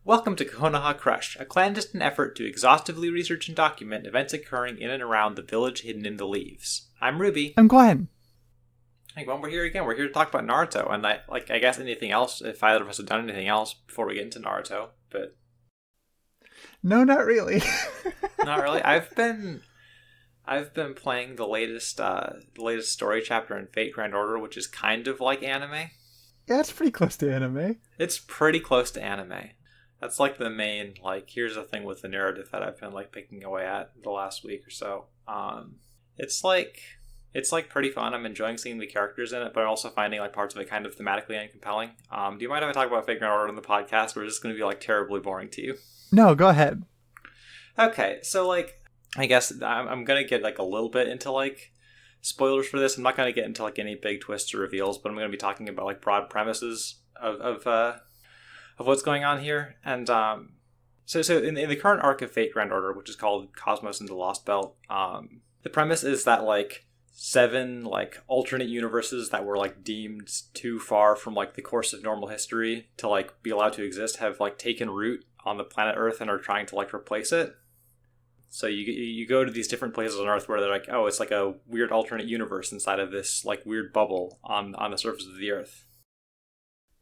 Welcome to Konoha Crush, a clandestine effort to exhaustively research and document events occurring in and around the village hidden in the leaves. I'm Ruby. I'm Glenn. Hey Glenn, we're here again. We're here to talk about Naruto, and I guess anything else, if either of us have done anything else before we get into Naruto, but... No, not really. Not really. I've been playing the latest story chapter in Fate Grand Order, which is kind of like anime. Yeah, it's pretty close to anime. It's pretty close to anime. That's like the main, here's the thing with the narrative that I've been picking away at the last week or so. It's pretty fun. I'm enjoying seeing the characters in it, but I'm also finding parts of it kind of thematically uncompelling. Do you mind if I talk about Fate Grand Order in the podcast, or is this going to be terribly boring to you? No, go ahead. Okay, so I guess I'm going to get a little bit into spoilers for this. I'm not going to get into any big twists or reveals, but I'm going to be talking about broad premises of what's going on here. And so in the current arc of Fate Grand Order, which is called Cosmos and the Lost Belt, the premise is that 7 alternate universes that were deemed too far from the course of normal history to be allowed to exist have taken root on the planet Earth and are trying to replace it. So you go to these different places on Earth where they're oh, it's a weird alternate universe inside of this weird bubble on the surface of the Earth.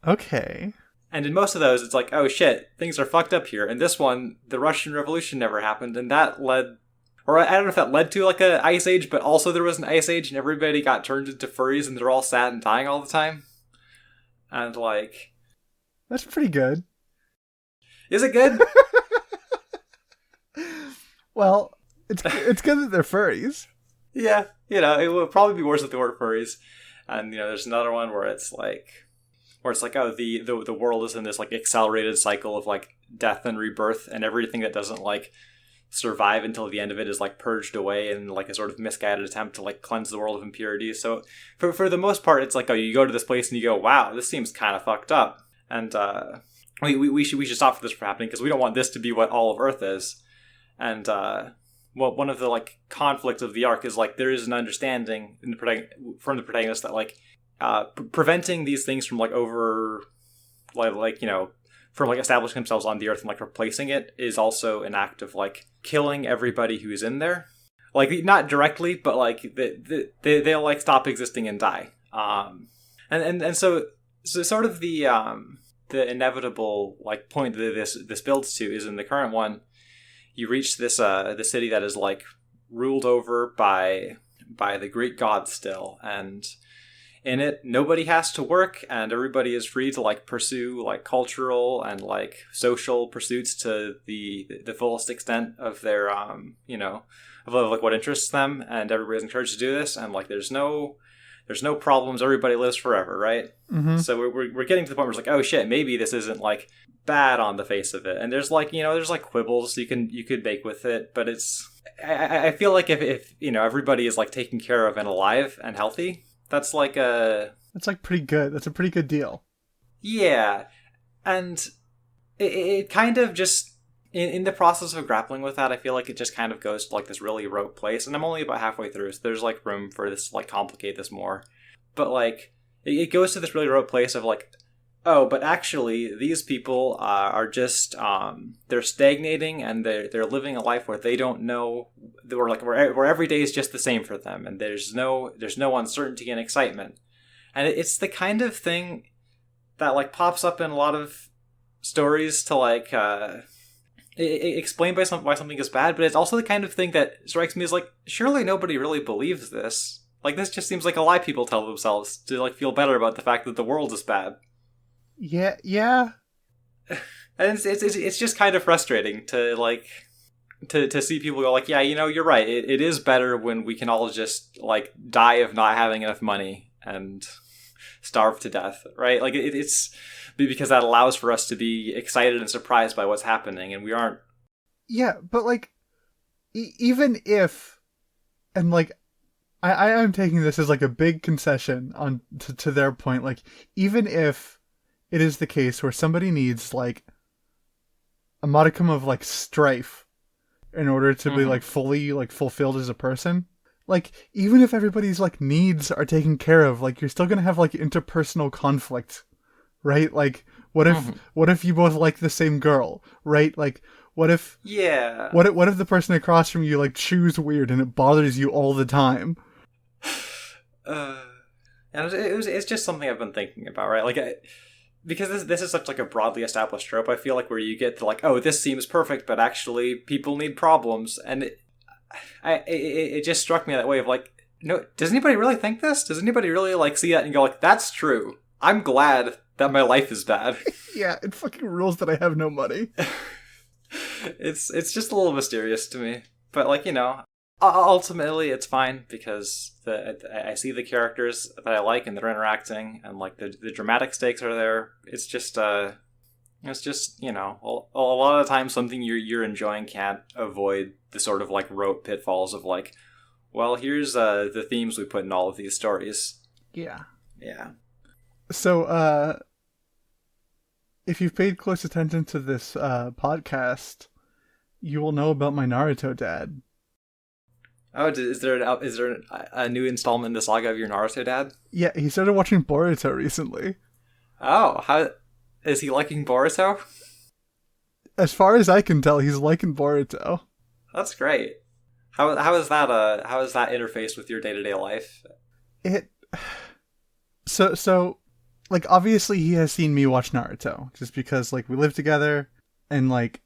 Okay. And in most of those, it's oh shit, things are fucked up here. And this one, the Russian Revolution never happened, and that led, or I don't know if that led to a ice age, but also there was an ice age, and everybody got turned into furries, and they're all sad and dying all the time. And that's pretty good. Is it good? Well, it's good that they're furries. Yeah, it would probably be worse if they weren't furries. And there's another one where it's oh, the world is in this accelerated cycle of death and rebirth, and everything that doesn't survive until the end of it is purged away in a sort of misguided attempt to cleanse the world of impurities. So for the most part, it's oh, you go to this place and you go, wow, this seems kind of fucked up, and we should stop this from happening because we don't want this to be what all of Earth is. And one of the conflicts of the arc is there is an understanding from the protagonist that preventing these things from from establishing themselves on the Earth and replacing it is also an act of killing everybody who is in there. Not directly, but they'll stop existing and die. And so sort of the inevitable point that this builds to is in the current one. You reach this the city that is ruled over by the Greek gods still, and in it nobody has to work, and everybody is free to pursue cultural and social pursuits to the fullest extent of their of what interests them, and everybody's encouraged to do this, and there's no problems, everybody lives forever, right? Mm-hmm. So we're getting to the point where it's oh shit, maybe this isn't bad on the face of it, and there's there's quibbles you could make with it, but it's I feel if everybody is taken care of and alive and healthy, that's that's pretty good. That's a pretty good deal. Yeah, and it kind of just in the process of grappling with that, I feel it just kind of goes to this really rote place, and I'm only about halfway through, so there's room for this to complicate this more, but it goes to this really rote place of oh, but actually, these people are just, they're stagnating, and they're living a life where they don't know, where every day is just the same for them, and there's no uncertainty and excitement. And it's the kind of thing that, pops up in a lot of stories to, explain why something is bad, but it's also the kind of thing that strikes me as, surely nobody really believes this. This just seems like a lie people tell themselves to, feel better about the fact that the world is bad. Yeah. And it's just kind of frustrating to to see people go yeah, you're right. It is better when we can all just die of not having enough money and starve to death, right? It's because that allows for us to be excited and surprised by what's happening, and we aren't. Yeah, but even if, and I am taking this as a big concession on to their point. Even if it is the case where somebody needs a modicum of strife in order to be fully fulfilled as a person, even if everybody's needs are taken care of, you're still gonna have interpersonal conflict, right? What if you both like the same girl, right? Like, what if what if the person across from you like chews weird and it bothers you all the time? And it's just something I've been thinking about, right? Like, because this is such like a broadly established trope, I feel like where you get to like, oh, this seems perfect, but actually people need problems, and it just struck me that way of like, no, does anybody really think this? Does anybody really like see that and go like, that's true? I'm glad that my life is bad. Yeah, it fucking rules that I have no money. It's just a little mysterious to me, but like, you know, ultimately it's fine because I see the characters that I like and they're interacting, and like the dramatic stakes are there. It's just you know, a lot of the time something you're enjoying can't avoid the sort of like rote pitfalls of like, well, here's the themes we put in all of these stories. Yeah. So if you've paid close attention to this podcast, you will know about my Naruto dad. Oh, is there a new installment in the saga of your Naruto dad? Yeah, he started watching Boruto recently. Oh, how is he liking Boruto? As far as I can tell, he's liking Boruto. That's great. How is that interfaced with your day-to-day life? So like obviously he has seen me watch Naruto just because like we live together and like,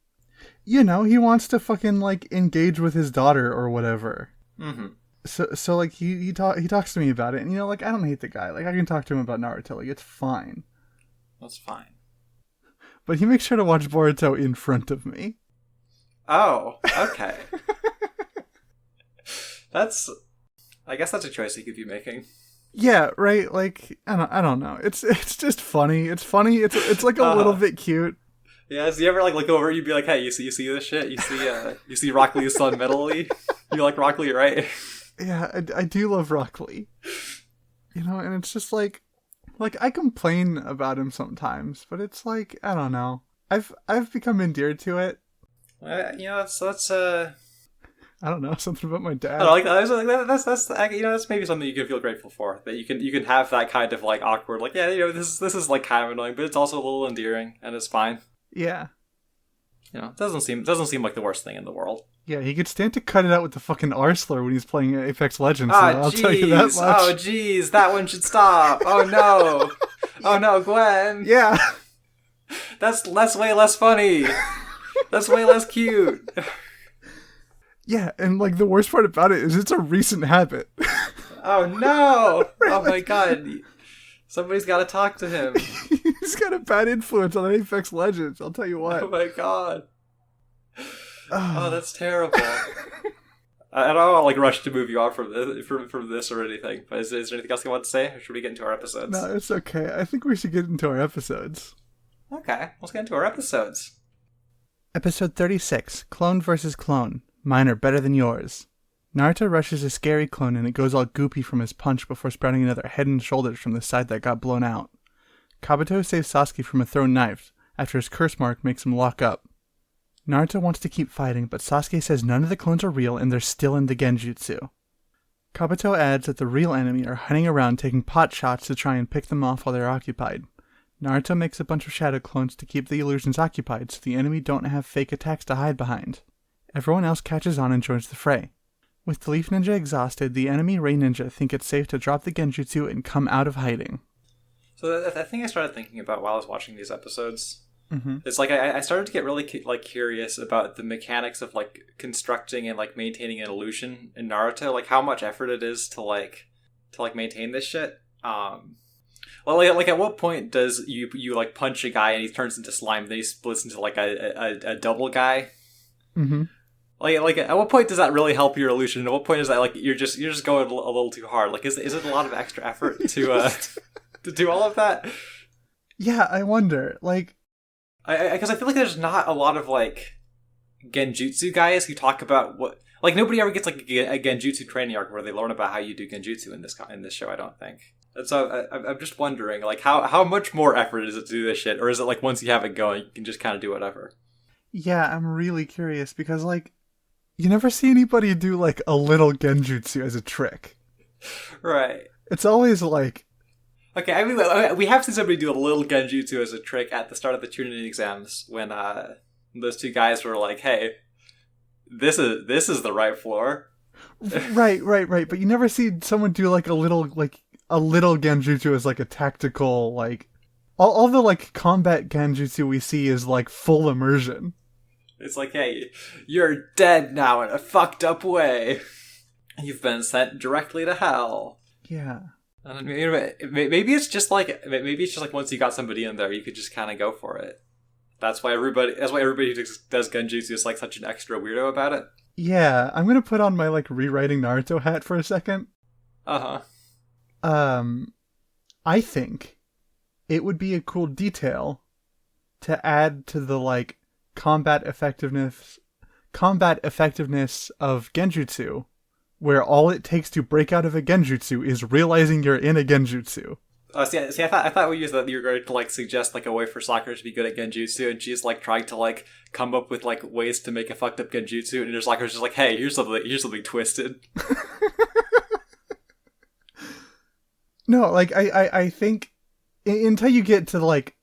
you know, he wants to fucking like engage with his daughter or whatever. Mm-hmm. So like he talks to me about it, and you know, like I don't hate the guy. Like I can talk to him about Naruto. Like it's fine. That's fine. But he makes sure to watch Boruto in front of me. Oh, okay. I guess that's a choice he could be making. Yeah, right. Like I don't know. It's just funny. It's funny. It's like a little bit cute. Yeah. So you ever like look over? You'd be like, hey, you see this shit? You see Rock Lee's son, Metal Lee? You like Rock Lee, right? Yeah, I do love Rock Lee. You know, and it's just like I complain about him sometimes, but it's like I don't know. I've become endeared to it. You know, that's I don't know, something about my dad. I like that. That's you know, that's maybe something you can feel grateful for, that you can have that kind of like awkward, like, yeah, you know, this is like kind of annoying, but it's also a little endearing and it's fine. Yeah. You know, it doesn't seem like the worst thing in the world. Yeah, he could stand to cut it out with the fucking R slur when he's playing Apex Legends. I'll tell you that much. Oh jeez, that one should stop. Oh no. Oh no, Gwen. Yeah. That's way less funny. That's way less cute. Yeah, and like the worst part about it is it's a recent habit. Oh no! Oh my god. Somebody's got to talk to him. He's got a bad influence on Apex Legends, I'll tell you what. Oh my god. Oh, that's terrible. I don't want to like rush to move you on from this or anything, but is there anything else you want to say, or should we get into our episodes? No, it's okay. I think we should get into our episodes. Okay, let's get into our episodes. Episode 36, Clone vs. Clone. Mine are better than yours. Naruto rushes a scary clone and it goes all goopy from his punch before sprouting another head and shoulders from the side that got blown out. Kabuto saves Sasuke from a thrown knife after his curse mark makes him lock up. Naruto wants to keep fighting, but Sasuke says none of the clones are real and they're still in the genjutsu. Kabuto adds that the real enemy are hunting around taking pot shots to try and pick them off while they're occupied. Naruto makes a bunch of shadow clones to keep the illusions occupied so the enemy don't have fake attacks to hide behind. Everyone else catches on and joins the fray. With the Leaf Ninja exhausted, the enemy Ray Ninja think it's safe to drop the genjutsu and come out of hiding. So the thing I started thinking about while I was watching these episodes, mm-hmm. it's like I started to get really curious about the mechanics of like constructing and like maintaining an illusion in Naruto, like how much effort it is to maintain this shit. Well, like at what point does you like punch a guy and he turns into slime, then he splits into like a double guy? Mm-hmm. Like at what point does that really help your illusion? At what point is that like you're just going a little too hard? Like is it a lot of extra effort to to do all of that? Yeah, I wonder. Like, because I feel like there's not a lot of like genjutsu guys who talk about what, like nobody ever gets like a genjutsu training arc where they learn about how you do genjutsu in this show. I don't think. And so I'm just wondering, like how much more effort is it to do this shit, or is it like once you have it going, you can just kind of do whatever? Yeah, I'm really curious because like you never see anybody do like a little genjutsu as a trick. Right. It's always like Okay, I mean, we have seen somebody do a little genjutsu as a trick at the start of the Chunin exams when those two guys were like, "Hey, this is the right floor." Right. But you never see someone do like a little genjutsu as like a tactical like. All the like combat genjutsu we see is like full immersion. It's like, hey, you're dead now in a fucked up way. You've been sent directly to hell. Yeah. And maybe it's just like once you got somebody in there, you could just kind of go for it. That's why everybody who does genjutsu is like such an extra weirdo about it. Yeah, I'm gonna put on my like rewriting Naruto hat for a second. I think it would be a cool detail to add to the like combat effectiveness of genjutsu, where all it takes to break out of a genjutsu is realizing you're in a genjutsu. See, I thought you were going to like suggest like a way for Sakura to be good at genjutsu, and she's like trying to like come up with like ways to make a fucked up genjutsu, and Sakura's just like, hey, here's something twisted. No, like I think until you get to like,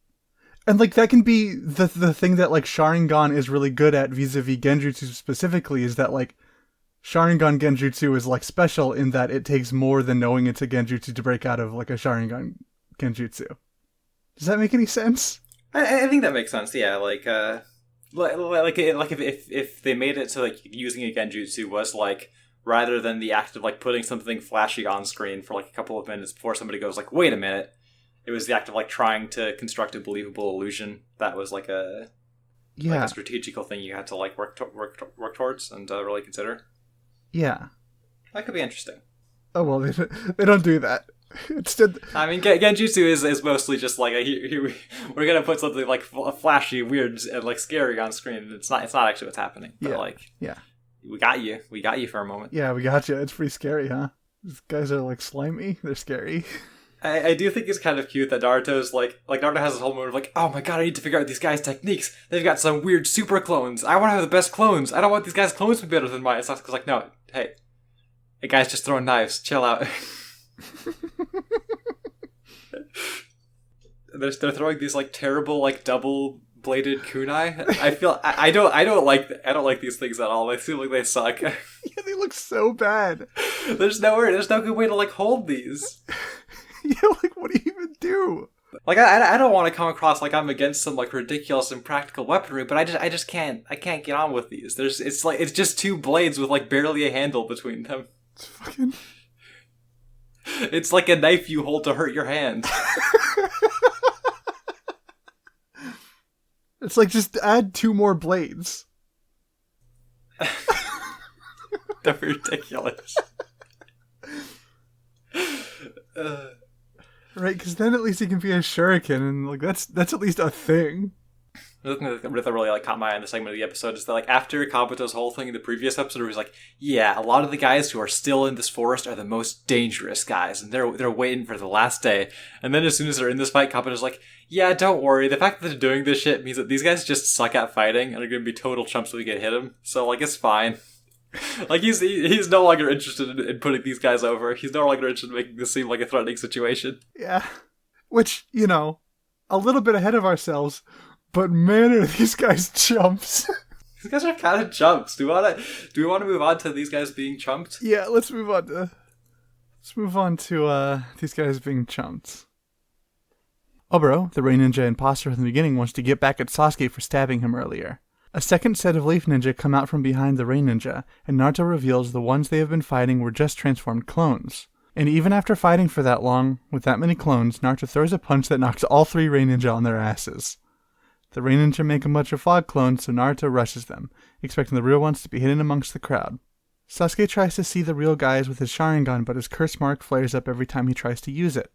and like that can be the thing that like Sharingan is really good at vis-a-vis genjutsu specifically, is that like Sharingan genjutsu is like special in that it takes more than knowing it's a genjutsu to break out of like a Sharingan genjutsu. Does that make any sense? I think that makes sense. Yeah, like if they made it so like using a genjutsu was like, rather than the act of like putting something flashy on screen for like a couple of minutes before somebody goes like, wait a minute, it was the act of like trying to construct a believable illusion. That was like a strategical thing you had to like work towards and really consider. Yeah, that could be interesting. Oh well, they don't do that. Instead, I mean, genjutsu is mostly just like we're gonna put something like flashy, weird, and like scary on screen. It's not actually what's happening. But we got you for a moment. Yeah, we got you. It's pretty scary, huh? These guys are like slimy. They're scary. I do think it's kind of cute that Naruto's like Naruto has this whole moment of like, oh my god, I need to figure out these guys' techniques. They've got some weird super clones. I want to have the best clones. I don't want these guys' clones to be better than mine. It's like, no, hey, the guy's just throwing knives. Chill out. They're throwing these like terrible like double bladed kunai. I don't like these things at all. They seem like they suck. Yeah, they look so bad. There's no good way to like hold these. Yeah, like what do you even do? Like I don't want to come across like I'm against some like ridiculous impractical weaponry, but I just can't get on with these. It's just two blades with like barely a handle between them. It's like a knife you hold to hurt your hand. It's like just add 2 more blades. They're ridiculous. Right, because then at least it can be a shuriken, and like that's at least a thing. The thing that really like caught my eye in the segment of the episode is that like after Kabuto's whole thing in the previous episode, where he's like, yeah, a lot of the guys who are still in this forest are the most dangerous guys, and they're waiting for the last day. And then as soon as they're in this fight, Kabuto's like, yeah, don't worry, the fact that they're doing this shit means that these guys just suck at fighting and are going to be total chumps when we get hit them. So like it's fine. Like he's no longer interested in putting these guys over. He's no longer interested in making this seem like a threatening situation. Yeah, which, you know, a little bit ahead of ourselves, but man, are these guys chumps. These guys are kind of chumps. Do we want to move on to these guys being chumped? Yeah, let's move on to these guys being chumped. Oboro, the Rain Ninja imposter from the beginning, wants to get back at Sasuke for stabbing him earlier. A second set of Leaf Ninja come out from behind the Rain Ninja, and Naruto reveals the ones they have been fighting were just transformed clones. And even after fighting for that long, with that many clones, Naruto throws a punch that knocks all 3 Rain Ninja on their asses. The Rain Ninja make a bunch of fog clones, so Naruto rushes them, expecting the real ones to be hidden amongst the crowd. Sasuke tries to see the real guys with his Sharingan, but his curse mark flares up every time he tries to use it.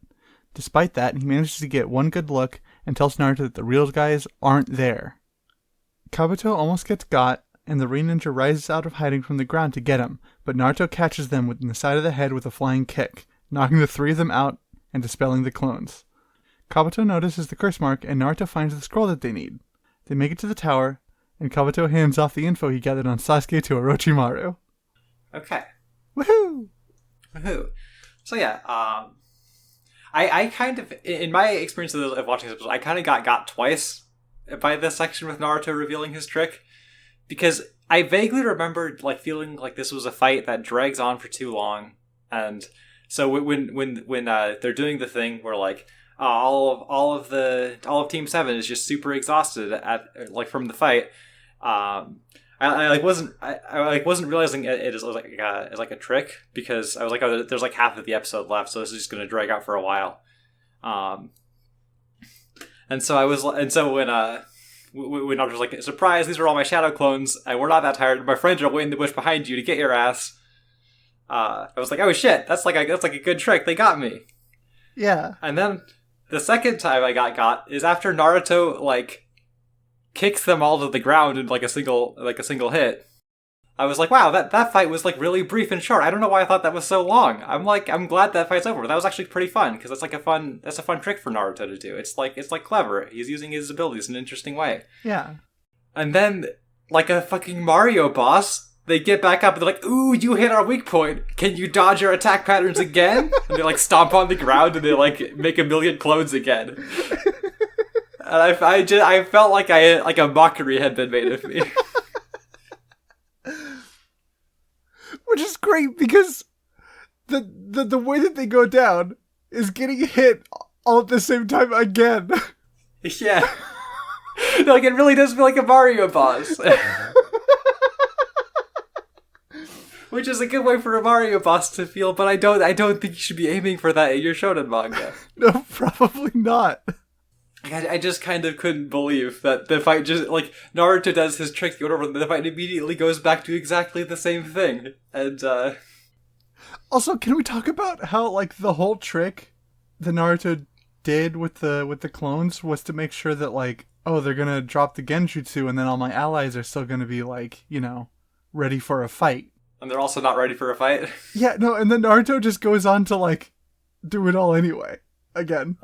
Despite that, he manages to get one good look and tells Naruto that the real guys aren't there. Kabuto almost gets got, and the Rain Ninja rises out of hiding from the ground to get him, but Naruto catches them in the side of the head with a flying kick, knocking the 3 of them out and dispelling the clones. Kabuto notices the curse mark, and Naruto finds the scroll that they need. They make it to the tower, and Kabuto hands off the info he gathered on Sasuke to Orochimaru. Okay. Woohoo! So yeah, I kind of, in my experience of watching this episode, I kind of got twice by this section with Naruto revealing his trick, because I vaguely remembered like feeling like this was a fight that drags on for too long, and so when they're doing the thing where like all of Team 7 is just super exhausted at like from the fight. I wasn't realizing it is like a trick, because I was like, oh, there's like half of the episode left, so this is just gonna drag out for a while. And so when I was like, surprise, these are all my shadow clones, and we're not that tired. My friends are waiting in the bush behind you to get your ass. I was like, oh shit, that's like a good trick. They got me. Yeah. And then the second time I got is after Naruto like kicks them all to the ground in like a single hit. I was like, wow, that fight was like really brief and short. I don't know why I thought that was so long. I'm glad that fight's over. That was actually pretty fun, because that's a fun trick for Naruto to do. It's like clever. He's using his abilities in an interesting way. Yeah. And then like a fucking Mario boss, they get back up and they're like, ooh, you hit our weak point. Can you dodge your attack patterns again? And they like stomp on the ground and they like make a million clones again. And I felt like a mockery had been made of me. Which is great, because the way that they go down is getting hit all at the same time again. Yeah. No, like it really does feel like a Mario boss. Which is a good way for a Mario boss to feel, but I don't think you should be aiming for that in your shonen manga. No, probably not. I just kind of couldn't believe that the fight just, like, Naruto does his trick, the fight immediately goes back to exactly the same thing. And, Also, can we talk about how, like, the whole trick that Naruto did with the clones was to make sure that, like, oh, they're gonna drop the genjutsu and then all my allies are still gonna be, like, you know, ready for a fight. And they're also not ready for a fight? Yeah, no, and then Naruto just goes on to, like, do it all anyway. Again.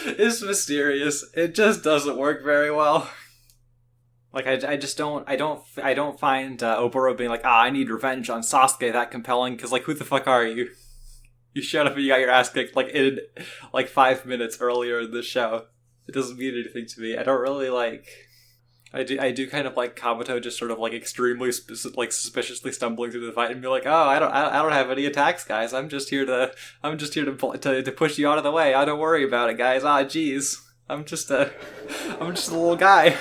It's mysterious. It just doesn't work very well. Like, I don't find Oboro being like, I need revenge on Sasuke that compelling, because, like, who the fuck are you? You showed up and you got your ass kicked, like, in, like, 5 minutes earlier in the show. It doesn't mean anything to me. I don't really, like... I do kind of like Kabuto just sort of like extremely suspiciously stumbling through the fight and be like, oh, I don't have any attacks, guys. I'm just here to push you out of the way. Don't worry about it, guys. Jeez, I'm just a little guy.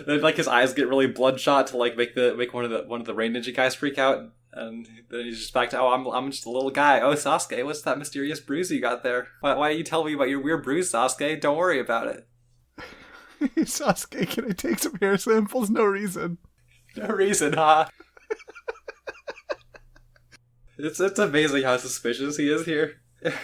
Then like his eyes get really bloodshot to like make one of the rain ninja guys freak out, and then he's just back to, I'm just a little guy. Oh, Sasuke, what's that mysterious bruise you got there? Why are you telling me about your weird bruise, Sasuke? Don't worry about it. Sasuke, can I take some hair samples? No reason. No reason, huh? It's amazing how suspicious he is here.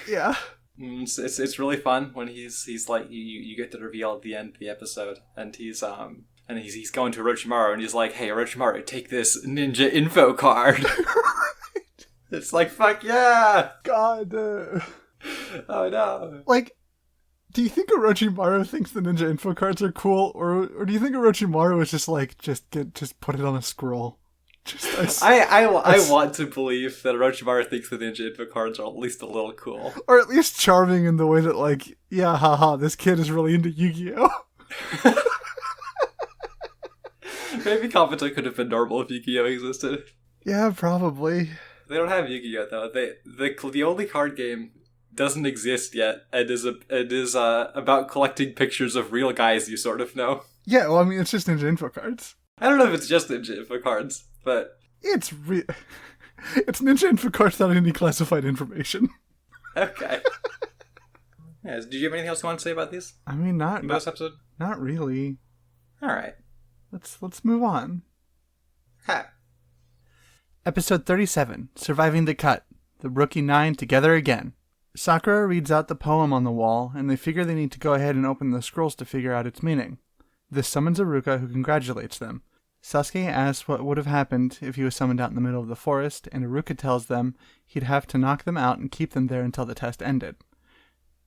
Yeah. It's really fun when he's like you get the reveal at the end of the episode, and he's going to Orochimaru and he's like, hey Orochimaru, take this ninja info card. It's like, fuck yeah. God. Oh no. Like, do you think Orochimaru thinks the ninja info cards are cool, or do you think Orochimaru is just like, just put it on a scroll? I want to believe that Orochimaru thinks the ninja info cards are at least a little cool, or at least charming in the way that, like, yeah, haha, this kid is really into Yu-Gi-Oh. Maybe Kabuto could have been normal if Yu-Gi-Oh existed. Yeah, probably. They don't have Yu-Gi-Oh though. The only card game doesn't exist yet, and is about collecting pictures of real guys you sort of know. Yeah, well, I mean, it's just ninja info cards. I don't know if it's just ninja info cards, but it's ninja info cards without any classified information. Okay. Yeah, did you have anything else you want to say about these? I mean, not episode. Not really. All right. Let's move on. Ha. Episode 37, Surviving the Cut. The Rookie 9 together again. Sakura reads out the poem on the wall, and they figure they need to go ahead and open the scrolls to figure out its meaning. This summons Iruka, who congratulates them. Sasuke asks what would have happened if he was summoned out in the middle of the forest, and Iruka tells them he'd have to knock them out and keep them there until the test ended.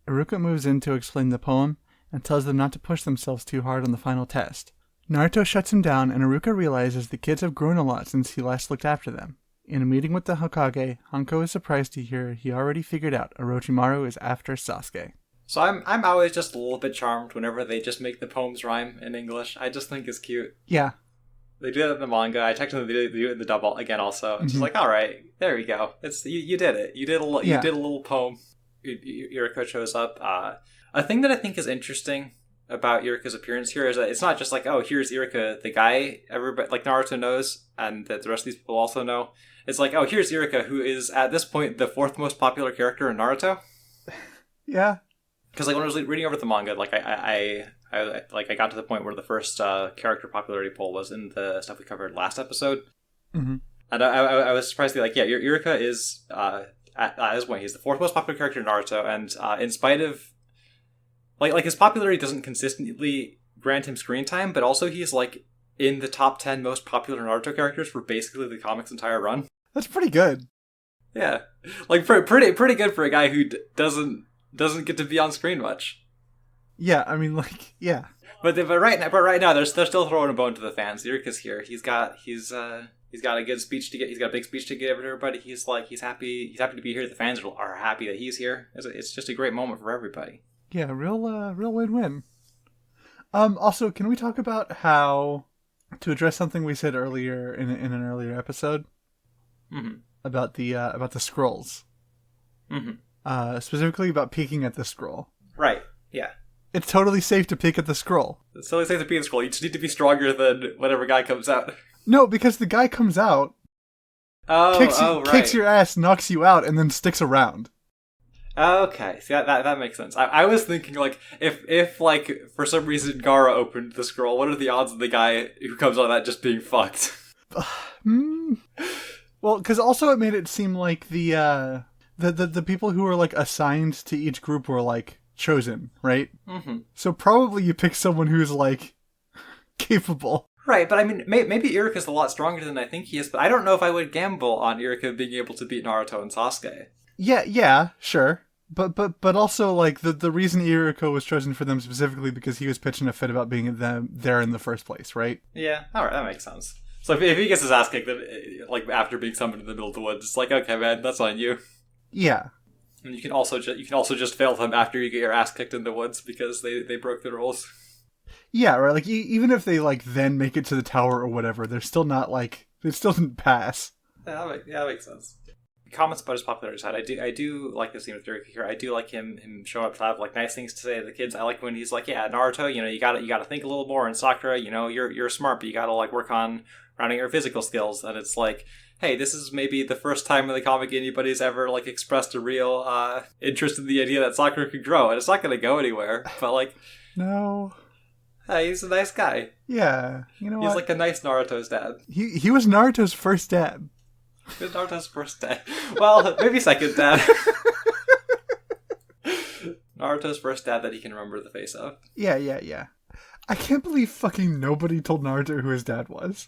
Iruka moves in to explain the poem, and tells them not to push themselves too hard on the final test. Naruto shuts him down, and Iruka realizes the kids have grown a lot since he last looked after them. In a meeting with the Hokage, Hanko is surprised to hear he already figured out Orochimaru is after Sasuke. So I'm always just a little bit charmed whenever they just make the poems rhyme in English. I just think it's cute. Yeah. They do that in the manga. I checked them, they do it in the dub again also. It's just like, all right, there we go. It's you did it. You did a little poem. Iruka shows up. A thing that I think is interesting about Iruka's appearance here is that it's not just like, oh, here's Iruka, the guy everybody like Naruto knows and that the rest of these people also know. It's like, oh, here's Iruka, who is at this point the fourth most popular character in Naruto. Yeah. Because like when I was reading over the manga, like I got to the point where the first character popularity poll was in the stuff we covered last episode, mm-hmm. and I was surprised to be like, yeah, Iruka is at this point he's the fourth most popular character in Naruto, and in spite of like his popularity doesn't consistently grant him screen time, but also he's like in the top 10 most popular Naruto characters for basically the comic's entire run. That's pretty good. Yeah, like pretty good for a guy who doesn't get to be on screen much. Yeah, I mean, like, yeah. But right now, they're still throwing a bone to the fans. Iruka's here. He's got a good speech to get. He's got a big speech to give to everybody. He's happy. He's happy to be here. The fans are happy that he's here. It's just a great moment for everybody. Yeah, real win-win. Also, can we talk about how, to address something we said earlier in an earlier episode, mm-hmm. about the scrolls, mm-hmm. Specifically about peeking at the scroll. Right. Yeah. It's totally safe to peek at the scroll. It's totally safe to peek at the scroll. You just need to be stronger than whatever guy comes out. No, because the guy comes out, kicks your ass, knocks you out, and then sticks around. Okay, see that makes sense. I was thinking like if like for some reason Gaara opened the scroll, what are the odds of the guy who comes out of that just being fucked? Well, because also it made it seem like the people who were like assigned to each group were like chosen, right? Mm-hmm. So probably you pick someone who's like capable. Right, but I mean, maybe Iruka's a lot stronger than I think he is, but I don't know if I would gamble on Iruka being able to beat Naruto and Sasuke. Yeah, sure. But also, like, the reason Iruka was chosen for them specifically because he was pitching a fit about being there in the first place, right? Yeah, alright, that makes sense. So if he gets his ass kicked, then, like, after being summoned in the middle of the woods, it's like, okay, man, that's on you. Yeah. And you can also just fail them after you get your ass kicked in the woods because they broke the rules. Yeah, right. Like even if they like then make it to the tower or whatever, they're still not like they still didn't pass. Yeah, that makes sense. Comments about his popularity side. I do like the scene with Iruka here. I do like him showing up to have like nice things to say to the kids. I like when he's like, yeah, Naruto, you know, you gotta think a little more, and Sakura, you know, you're smart, but you gotta like work on rounding your physical skills. And it's like, hey, this is maybe the first time in the comic anybody's ever like expressed a real interest in the idea that Sakura could grow, and it's not gonna go anywhere. But like, no. Hey, he's a nice guy. Yeah, you know he's what? Like a nice Naruto's dad. He was Naruto's first dad. He was Naruto's first dad. Well, maybe second dad. Naruto's first dad that he can remember the face of. Yeah. I can't believe fucking nobody told Naruto who his dad was.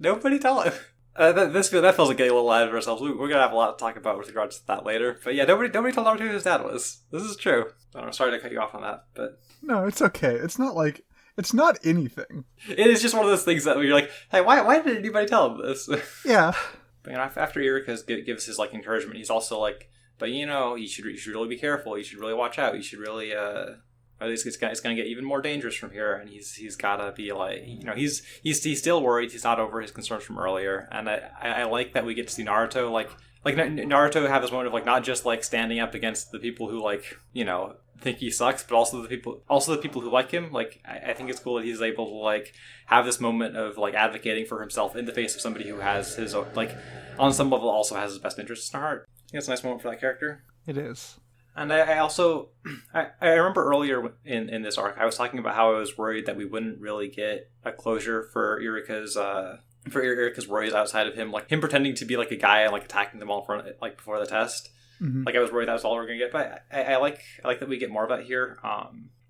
Nobody told him. That feels like getting a little out of ourselves. We're gonna have a lot to talk about with regards to that later. But yeah, nobody told Naruto who his dad was. This is true. I'm sorry to cut you off on that, but no, it's okay. It's not anything. It is just one of those things that you're like, hey, why did anybody tell him this? Yeah. But, you know, after Iruka gives his like encouragement, he's also like, but you know, you should really be careful. You should really watch out. You should really it's gonna get even more dangerous from here. And he's gotta be like, you know, he's still worried. He's not over his concerns from earlier. And I like that we get to see Naruto like Naruto have this moment of like not just like standing up against the people who like, you know, think he sucks, but also the people who like him. Like I think it's cool that he's able to like have this moment of like advocating for himself in the face of somebody who has his like on some level also has his best interests in heart. I think it's a nice moment for that character. It is. And I also I remember earlier in this arc I was talking about how I was worried that we wouldn't really get a closure for Iruka's worries outside of him, like him pretending to be like a guy and like attacking them all for like before the test. Mm-hmm. Like I was worried that was all we're gonna get, but I like that we get more of that here.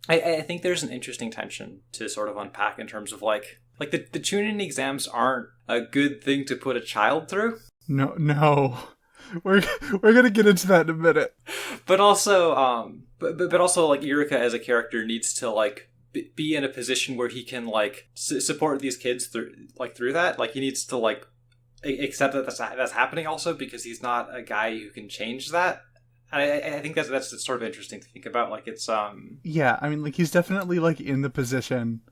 I think there's an interesting tension to sort of unpack in terms of like the Chunin exams aren't a good thing to put a child through. No. We're gonna get into that in a minute. But also, but also like Iruka as a character needs to like be in a position where he can like support these kids through that. Like he needs to like accept that that's happening also, because he's not a guy who can change that. And I think that's sort of interesting to think about. Like, it's Yeah, I mean, like, he's definitely like in the position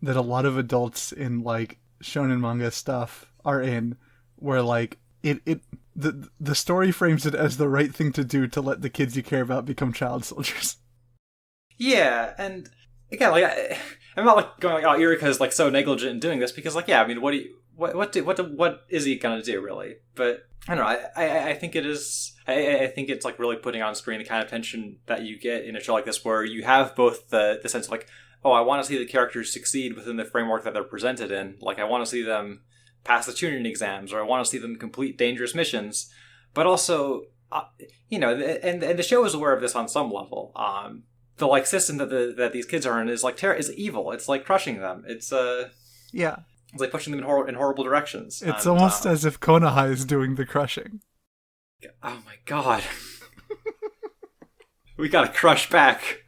that a lot of adults in like shonen manga stuff are in, where like the story frames it as the right thing to do to let the kids you care about become child soldiers. Yeah, and again, like, I'm not like going like, oh, Eureka is like so negligent in doing this, because like, yeah, I mean, what is he gonna do really? But I don't know. I think it is. I think it's like really putting on screen the kind of tension that you get in a show like this, where you have both the sense of like, oh, I want to see the characters succeed within the framework that they're presented in. Like, I want to see them pass the tuning exams, or I want to see them complete dangerous missions. But also, and the show is aware of this on some level. The like system that these kids are in is like is evil. It's like crushing them. It's yeah. It's like pushing them in horrible directions. It's almost as if Konoha is doing the crushing. Oh my god. We gotta crush back.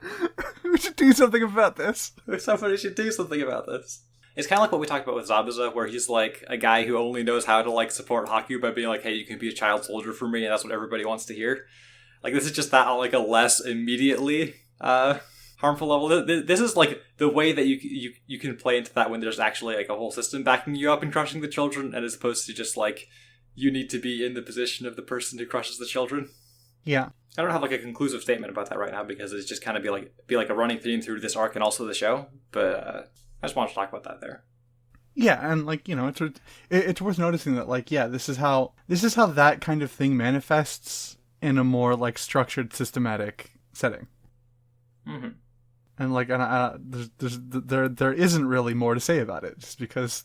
We should do something about this. Somebody should do something about this. It's kind of like what we talked about with Zabuza, where he's like a guy who only knows how to like support Haku by being like, hey, you can be a child soldier for me, and that's what everybody wants to hear. Like, this is just that on like a less immediately harmful level. This is like the way that you can play into that when there's actually like a whole system backing you up and crushing the children, and as opposed to just like, you need to be in the position of the person who crushes the children. Yeah. I don't have like a conclusive statement about that right now, because it's just kind of be like a running theme through this arc and also the show. But I just wanted to talk about that there. Yeah, and like, it's worth noticing that like, yeah, this is how that kind of thing manifests in a more like structured, systematic setting. Mm-hmm. And like, there isn't really more to say about it, just because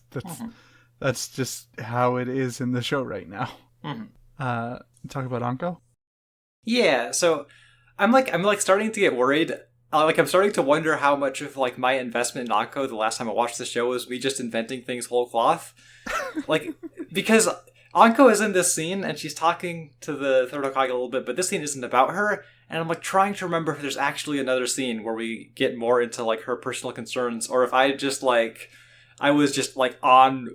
that's just how it is in the show right now. Mm-hmm. Talk about Anko. Yeah, so I'm starting to get worried. I'm starting to wonder how much of like my investment in Anko the last time I watched the show was me just inventing things whole cloth. Like, because Anko is in this scene and she's talking to the third Hokage a little bit, but this scene isn't about her. And I'm like trying to remember if there's actually another scene where we get more into like her personal concerns, or if I was just like on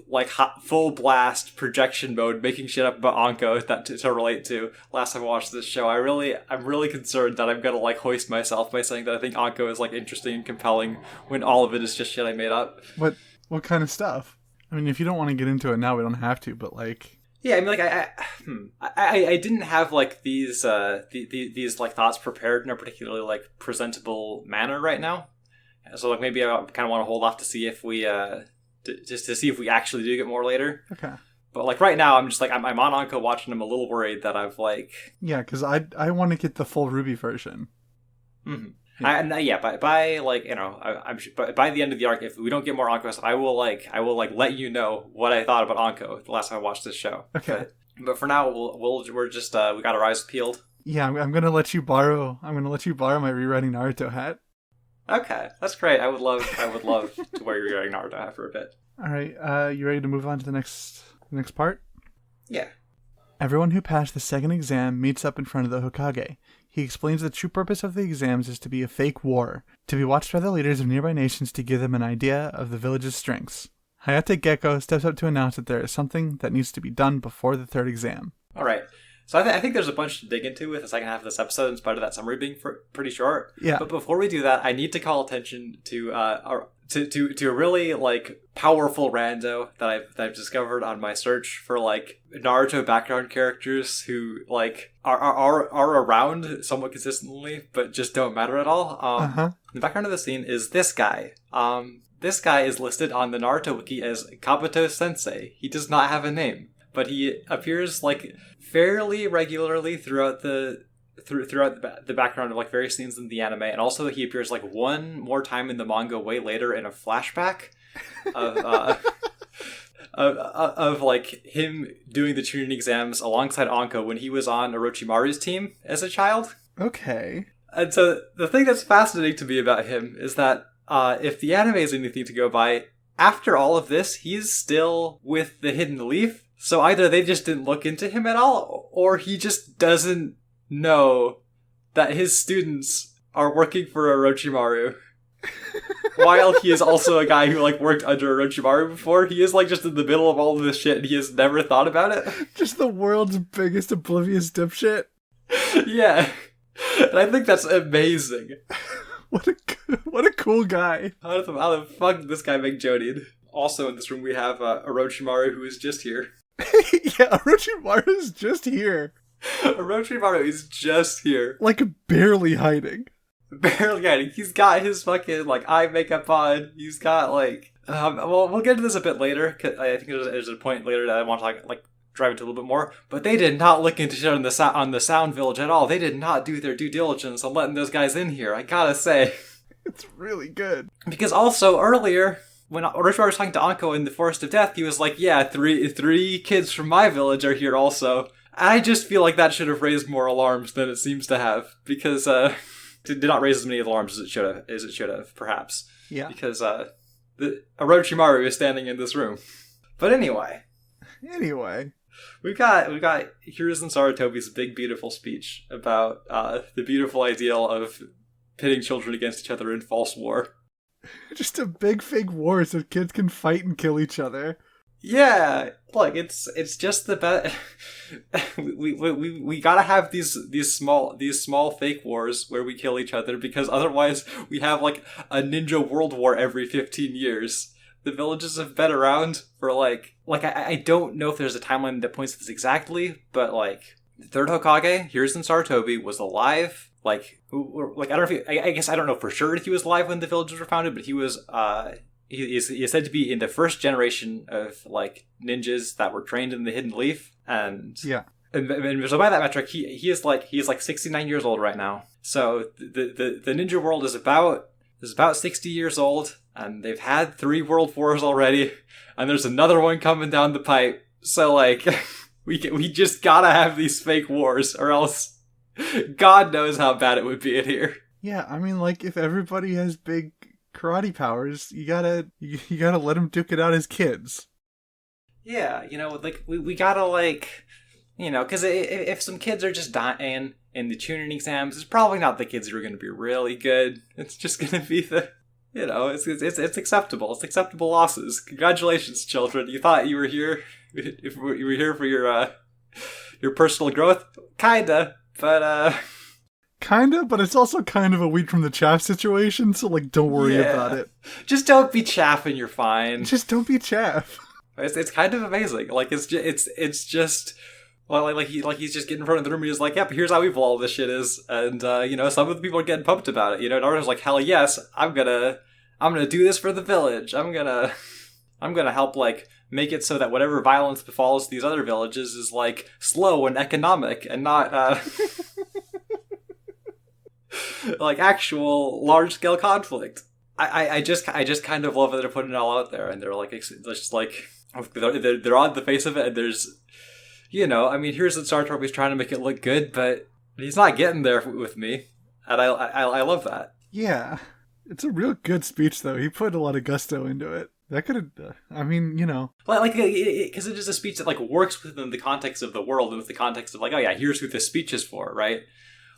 like full blast projection mode, making shit up about Anko that to relate to last time I watched this show. I'm really concerned that I'm gonna like hoist myself by saying that I think Anko is like interesting and compelling when all of it is just shit I made up. What kind of stuff? I mean, if you don't want to get into it now, we don't have to. But like, yeah, I mean, like I didn't have like these like thoughts prepared in a particularly like presentable manner right now. So like maybe I kind of want to hold off to see if we just to see if we actually do get more later. Okay. But like right now, I'm just like I'm on Anko watching. I'm a little worried that I've like, yeah, because I want to get the full Ruby version. Mm-hmm. Yeah. By like I'm by the end of the arc, if we don't get more Anko stuff, I will let you know what I thought about Anko the last time I watched this show. Okay. But for now, we're just we got our eyes peeled. Yeah, I'm gonna let you borrow my rewriting Naruto hat. Okay, that's great. I would love to wear your Naruto hat for a bit. All right, you ready to move on to the next part? Yeah. Everyone who passed the second exam meets up in front of the Hokage. He explains the true purpose of the exams is to be a fake war, to be watched by the leaders of nearby nations to give them an idea of the village's strengths. Hayate Gecko steps up to announce that there is something that needs to be done before the third exam. All right. So I think there's a bunch to dig into with the second half of this episode, in spite of that summary being pretty short. Yeah. But before we do that, I need to call attention to a really like powerful rando that I've discovered on my search for like Naruto background characters who like are around somewhat consistently, but just don't matter at all. The background of the scene is this guy. This guy is listed on the Naruto wiki as Kabuto Sensei. He does not have a name, but he appears like fairly regularly throughout the background of like various scenes in the anime, and also he appears like one more time in the manga way later in a flashback of like him doing the tuning exams alongside Anko when he was on Orochimaru's team as a child. Okay. And so the thing that's fascinating to me about him is that if the anime is anything to go by, after all of this, he's still with the Hidden Leaf. So either they just didn't look into him at all, or he just doesn't know that his students are working for Orochimaru. while he is also a guy who like worked under Orochimaru before, he is like just in the middle of all of this shit and he has never thought about it. Just the world's biggest oblivious dipshit. Yeah. And I think that's amazing. What a cool guy. How the fuck did this guy make Jonin? Also in this room we have Orochimaru, who is just here. Yeah, Orochimaru's just here. Orochimaru is just here. Like, barely hiding. Barely hiding. He's got his fucking, like, eye makeup on. He's got, like... well, we'll get into this a bit later, because I think there's a point later that I want to, like drive into a little bit more. But they did not look into shit on the Sound Village at all. They did not do their due diligence on letting those guys in here, I gotta say. It's really good. Because also, earlier... when Orochimaru was talking to Anko in the Forest of Death, he was like, yeah, three kids from my village are here also. I just feel like that should have raised more alarms than it seems to have. Because, it did not raise as many alarms as it should have, perhaps. Yeah. Because, Orochimaru is standing in this room. But anyway. We've got Hiruzen Sarutobi's big, beautiful speech about, the beautiful ideal of pitting children against each other in false war. Just a big fake war so kids can fight and kill each other. Yeah, look, it's just the best. we gotta have these small fake wars where we kill each other, because otherwise we have like a ninja world war every 15 years. The villages have been around for like I don't know if there's a timeline that points to this exactly, but like the third Hokage, Hiruzen Sarutobi, was alive. I don't know if I guess I don't know for sure if he was alive when the villages were founded, but he was he is said to be in the first generation of like ninjas that were trained in the Hidden Leaf, and yeah, and so by that metric, he is like 69 years old right now. So the ninja world is about 60 years old, and they've had 3 world wars already, and there's another one coming down the pipe. So like we just gotta have these fake wars, or else God knows how bad it would be in here. Yeah, I mean, like, if everybody has big karate powers, you gotta let them duke it out as kids. Yeah, like, we gotta, like, because if some kids are just dying in the tuning exams, it's probably not the kids who are gonna be really good. It's just gonna be the, it's acceptable. It's acceptable losses. Congratulations, children. You thought you were here, if you were here for your personal growth? Kinda. But it's also kind of a wheat from the chaff situation, so, like, don't worry about it. Just don't be chaff and you're fine. Just don't be chaff. It's kind of amazing. Like, it's just... Well, like he's just getting in front of the room and he's like, yep, here's how evil all this shit is. And, some of the people are getting pumped about it. Naruto's like, hell yes, I'm gonna do this for the village. I'm gonna help, like, make it so that whatever violence befalls these other villages is, like, slow and economic and not, like, actual large-scale conflict. I just kind of love that they're putting it all out there, and they're, like, just, like, they're on the face of it, and there's, here's the Sarutobi's trying to make it look good, but he's not getting there with me, and I love that. Yeah. It's a real good speech, though. He put a lot of gusto into it. That could have, Like, because it is a speech that, like, works within the context of the world and with the context of, like, oh yeah, here's who this speech is for, right?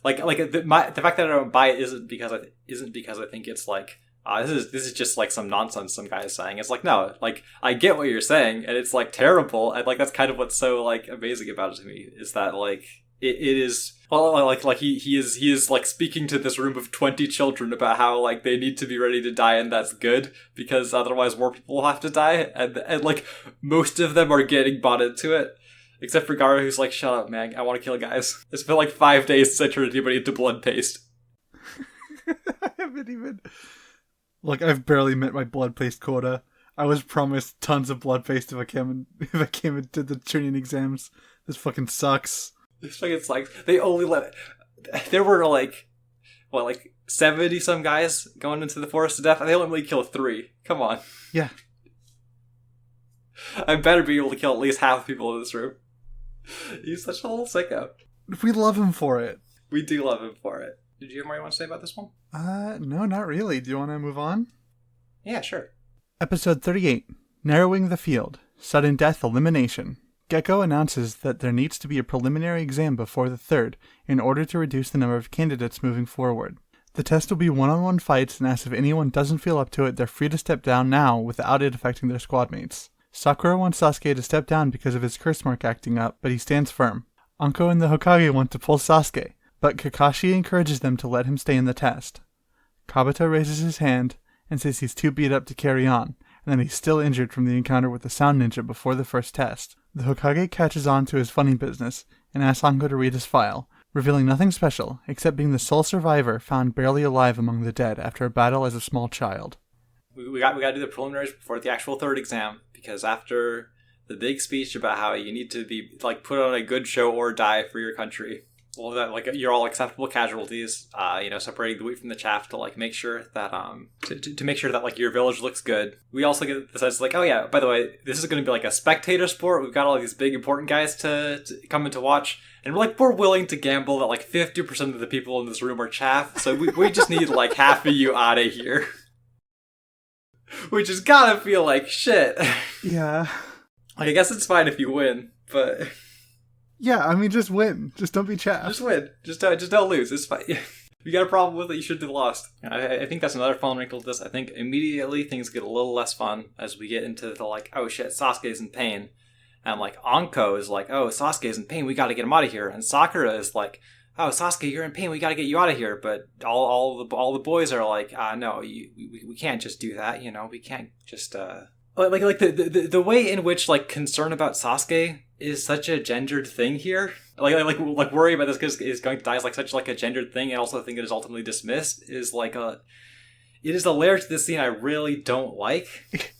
Like the fact that I don't buy it isn't because I think it's like, this is just like some nonsense some guy is saying. It's like, no, like, I get what you're saying, and it's like terrible, and like that's kind of what's so like amazing about it to me, is that like it is. Well, like he is like speaking to this room of 20 children about how like they need to be ready to die, and that's good because otherwise more people will have to die, and like most of them are getting bought into it, except for Gaara, who's like, shut up, man, I want to kill guys. It's been like 5 days since I turned anybody into blood paste. I haven't even. Look, I've barely met my blood paste quota. I was promised tons of blood paste if I came into the Chunin exams. This fucking sucks. It's fucking sucks. They only there were like 70 some guys going into the Forest of Death, and they only killed 3. Come on. Yeah. I better be able to kill at least half the people in this room. He's such a little sicko. We love him for it. We do love him for it. Did you have more you want to say about this one? No, not really. Do you want to move on? Yeah, sure. Episode 38. Narrowing the Field. Sudden Death Elimination. Gecko announces that there needs to be a preliminary exam before the third in order to reduce the number of candidates moving forward. The test will be one-on-one fights, and asks if anyone doesn't feel up to it, they're free to step down now without it affecting their squad mates. Sakura wants Sasuke to step down because of his curse mark acting up, but he stands firm. Anko and the Hokage want to pull Sasuke, but Kakashi encourages them to let him stay in the test. Kabuto raises his hand and says he's too beat up to carry on, and that he's still injured from the encounter with the Sound Ninja before the first test. The Hokage catches on to his funny business and asks Anko to read his file, revealing nothing special except being the sole survivor found barely alive among the dead after a battle as a small child. We got to do the preliminaries before the actual third exam, because after the big speech about how you need to be like put on a good show or die for your country, well, that like you're all acceptable casualties, separating the wheat from the chaff to like make sure that to make sure that like your village looks good. We also get the sense like, oh yeah, by the way, this is going to be like a spectator sport. We've got all these big important guys to come in to watch, and we're willing to gamble that like 50% of the people in this room are chaff. So we just need like half of you out of here. Which has gotta feel like shit. Yeah. Like, I guess it's fine if you win, but... Yeah, I mean, just win. Just don't be chaff. Just win. Just don't lose. It's fine. If you got a problem with it, you should have lost. I think that's another fun wrinkle to this. I think immediately things get a little less fun as we get into the, like, oh shit, Sasuke's in pain. And, like, Anko is like, oh, Sasuke's in pain, we gotta get him out of here. And Sakura is like, oh, Sasuke, you're in pain, we gotta get you out of here. But all the boys are like, no, we can't just do that, we can't just, Like the way in which, like, concern about Sasuke is such a gendered thing here. Like worry about this because he's going to die is, like, such, like, a gendered thing, and also the thing that is ultimately dismissed is, like, it is a layer to this scene I really don't like.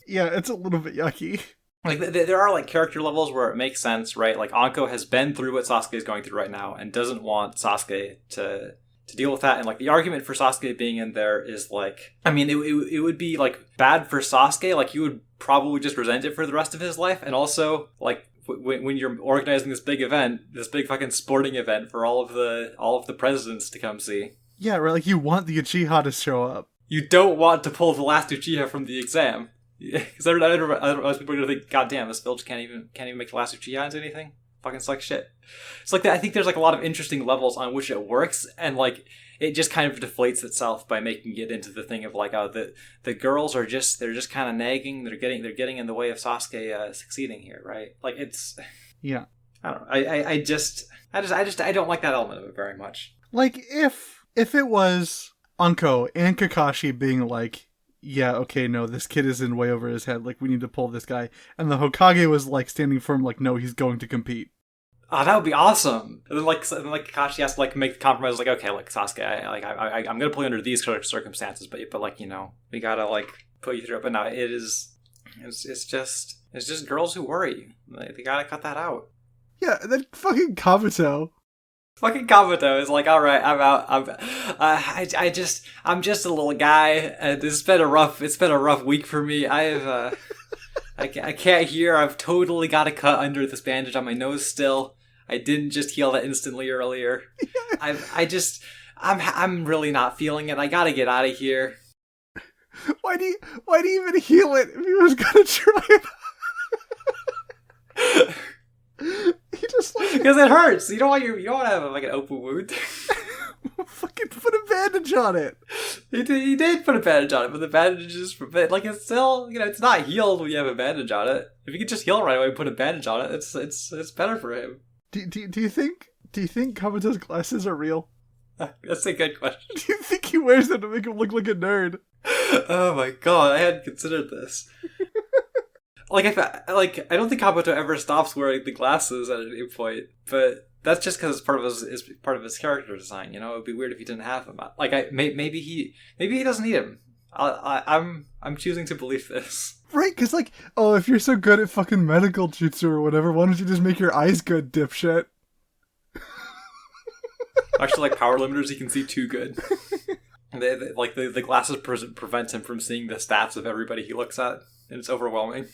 Yeah, it's a little bit yucky. Like, there are, like, character levels where it makes sense, right? Like, Anko has been through what Sasuke is going through right now and doesn't want Sasuke to deal with that. And, like, the argument for Sasuke being in there is, like, I mean, it would be, like, bad for Sasuke. Like, you would probably just resent it for the rest of his life. And also, like, when you're organizing this big event, this big fucking sporting event for all of the presidents to come see. Yeah, right. Like, you want the Uchiha to show up. You don't want to pull the last Uchiha from the exam. Because otherwise people are going to think, God damn, this village can't even make the last Uchiha into anything. Fucking sucks shit. It's like that. I think there's, like, a lot of interesting levels on which it works, and, like, it just kind of deflates itself by making it into the thing of, like, oh, the girls are just kind of nagging. They're getting in the way of Sasuke succeeding here, right? Like, it's, yeah. I don't know. I don't like that element of it very much. Like, if it was Anko and Kakashi being like, yeah, okay, no, this kid is in way over his head, like, we need to pull this guy, and the Hokage was, like, standing firm, like, no, he's going to compete. Oh, that would be awesome. And then, like Kakashi has to, like, make the compromise, like, okay, like, Sasuke, I'm gonna play under these circumstances, but like, we gotta, like, put you through it. But no, it's just girls who worry. They gotta cut that out. Yeah, and then fucking Kabuto. Fucking Kabuto is like, all right, I'm out. I'm just a little guy, and it's been a rough week for me. I can't hear. I've totally got a cut under this bandage on my nose still. I didn't just heal that instantly earlier. I'm really not feeling it. I gotta get out of here. Why do you even heal it if he was gonna try it? He just, like, because it hurts. You don't want to have, like, an open wound. Fucking put a bandage on it. He did put a bandage on it, but the bandage is, like, it's still, it's not healed when you have a bandage on it. If you could just heal right away and put a bandage on it, it's better for him. Do you think Kabuto's glasses are real? That's a good question. Do you think he wears them to make him look like a nerd? Oh my god, I hadn't considered this. I don't think Kabuto ever stops wearing the glasses at any point, but that's just because it's part of his character design. It would be weird if he didn't have them. Like, maybe he doesn't need him. I'm choosing to believe this. Right, because, like, oh, if you're so good at fucking medical jutsu or whatever, why don't you just make your eyes good, dipshit? Actually, like, power limiters, he can see too good. The glasses prevent him from seeing the stats of everybody he looks at, and it's overwhelming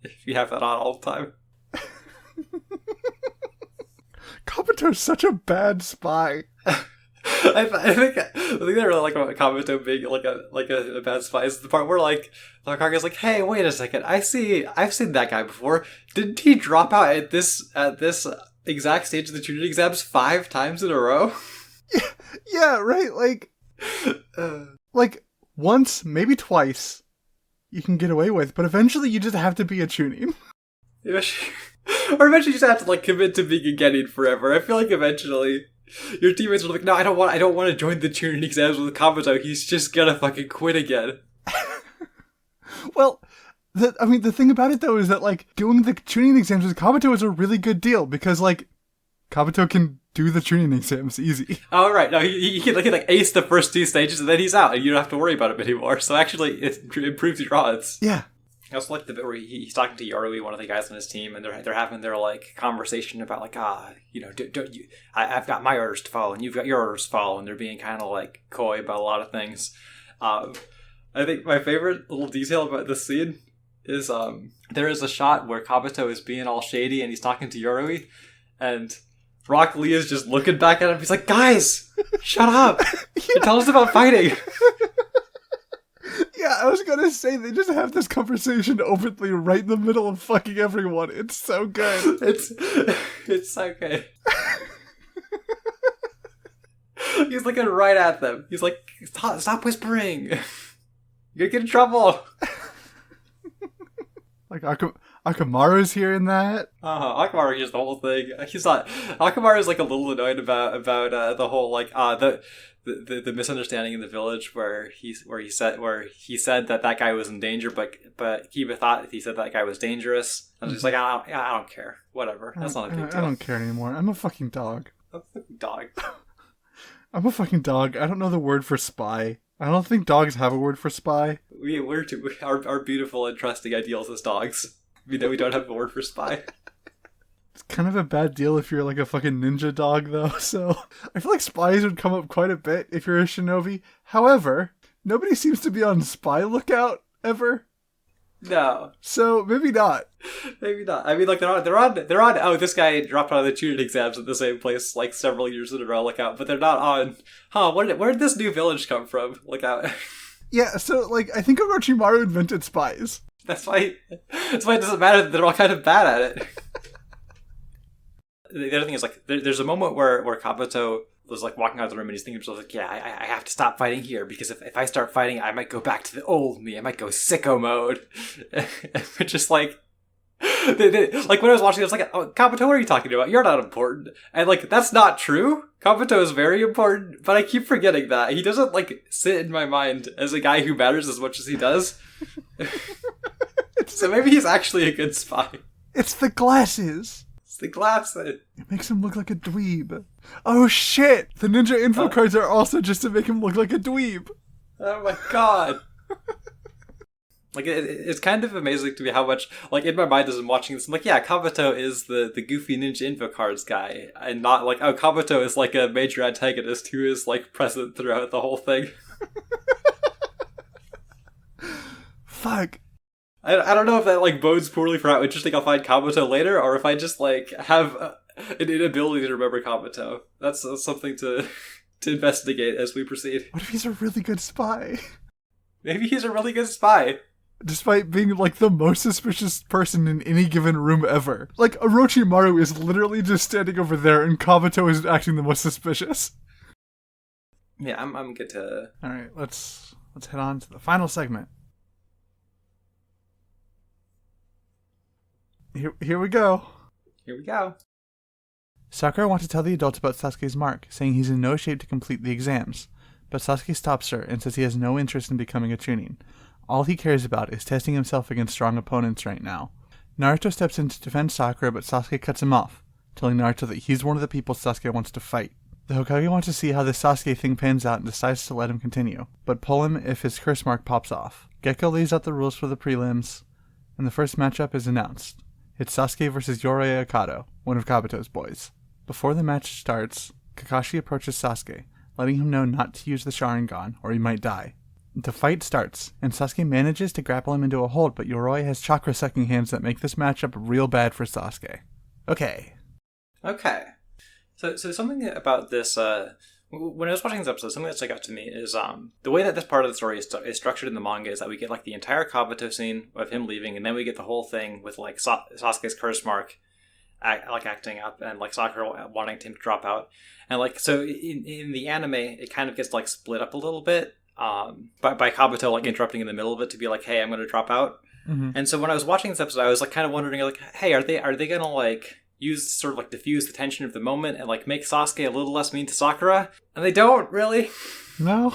if you have that on all the time. Kabuto's such a bad spy. I think I really like about Kabuto being like a bad spy is the part where, like, the Hokage's like, hey, wait a second, I've seen that guy before. Didn't he drop out at this exact stage of the Chunin exams 5 times in a row? Yeah, right. Like, Like, once, maybe twice, you can get away with, but eventually you just have to be a Chunin. Or eventually you just have to, like, commit to being a Genin forever. I feel like eventually your teammates are like, no, I don't want to join the Chunin exams with Kabuto. He's just gonna fucking quit again. Well, the thing about it, though, is that, like, doing the Chunin exams with Kabuto is a really good deal, because, like, Kabuto can do the Chunin exams easy. Oh, right. No, he can like ace the first 2 stages, and then he's out, and you don't have to worry about him anymore. So actually, it improves your odds. Yeah. I also like the bit where he's talking to Yorui, one of the guys on his team, and they're having their, like, conversation about, like, don't you? I've got my orders to follow, and you've got your orders to follow, and they're being kind of, like, coy about a lot of things. I think my favorite little detail about this scene is there is a shot where Kabuto is being all shady, and he's talking to Yorui, and Rock Lee is just looking back at him. He's like, guys, shut up. Tell us about fighting. Yeah, I was gonna say, they just have this conversation openly right in the middle of fucking everyone. It's so good. It's so good. He's looking right at them. He's like, stop whispering. You're gonna get in trouble. Like, Akamaru's here in that. Akamaru hears the whole thing. He's not. Akamaru's like a little annoyed about the whole, like, the misunderstanding in the village where he said that guy was in danger, but Kiba thought he said that guy was dangerous. And he's like, I don't care. Whatever. That's not a big deal. I don't care anymore. I'm a fucking dog. I'm a fucking dog. I'm a fucking dog. I don't know the word for spy. I don't think dogs have a word for spy. Our beautiful and trusting ideals as dogs. We know we don't have a word for spy. It's kind of a bad deal if you're like a fucking ninja dog, though, so I feel like spies would come up quite a bit if you're a shinobi. However, nobody seems to be on spy lookout ever. No. So maybe not. Maybe not. I mean, like, they're on oh, this guy dropped out of the tutoring exams at the same place like several years in a row lookout, but they're not on where did this new village come from lookout. Yeah, so like I think Orochimaru invented spies. That's why it doesn't matter that they're all kind of bad at it. The other thing is, like, there's a moment where Kabuto was, like, walking out of the room and he's thinking to himself, like, yeah, I have to stop fighting here because if I start fighting, I might go back to the old me. I might go sicko mode. Which is, like, like, when I was watching, I was like, oh, Kabuto, what are you talking about? You're not important. And, like, that's not true. Kabuto is very important, but I keep forgetting that. He doesn't, like, sit in my mind as a guy who matters as much as he does. So maybe he's actually a good spy. It's the glasses. It's the glasses. It makes him look like a dweeb. Oh shit! The ninja info cards are also just to make him look like a dweeb. Oh my god. Like, it's kind of amazing to me how much, like, in my mind as I'm watching this, I'm like, yeah, Kabuto is the goofy ninja info cards guy, and not like, oh, Kabuto is like a major antagonist who is, like, present throughout the whole thing. Fuck. I don't know if that, like, bodes poorly for how interesting I'll find Kabuto later, or if I just, like, have an inability to remember Kabuto. That's something to investigate as we proceed. What if he's a really good spy? Maybe he's a really good spy. Despite being, like, the most suspicious person in any given room ever. Like, Orochimaru is literally just standing over there, and Kabuto is acting the most suspicious. Yeah, I'm good to... Alright, let's head on to the final segment. Here we go. Here we go. Sakura wants to tell the adults about Sasuke's mark, saying he's in no shape to complete the exams. But Sasuke stops her and says he has no interest in becoming a Chunin. All he cares about is testing himself against strong opponents right now. Naruto steps in to defend Sakura, but Sasuke cuts him off, telling Naruto that he's one of the people Sasuke wants to fight. The Hokage wants to see how this Sasuke thing pans out and decides to let him continue, but pull him if his curse mark pops off. Gekko lays out the rules for the prelims, and the first matchup is announced. It's Sasuke versus Yoroi Akado, one of Kabuto's boys. Before the match starts, Kakashi approaches Sasuke, letting him know not to use the Sharingan, or he might die. The fight starts, and Sasuke manages to grapple him into a hold, but Yoroi has chakra-sucking hands that make this matchup real bad for Sasuke. Okay. So something about this, when I was watching this episode, something that stuck out to me is the way that this part of the story is structured in the manga is that we get, like, the entire Kabuto scene of him leaving, and then we get the whole thing with, like, Sasuke's curse mark, acting up, and like Sakura wanting him to drop out. And like, so in the anime, it kind of gets like split up a little bit, by Kabuto like interrupting in the middle of it to be like, hey, I'm going to drop out. Mm-hmm. And so when I was watching this episode, I was like kind of wondering, like, hey, are they going to like use sort of like diffuse the tension of the moment and like make Sasuke a little less mean to Sakura? And they don't really. No,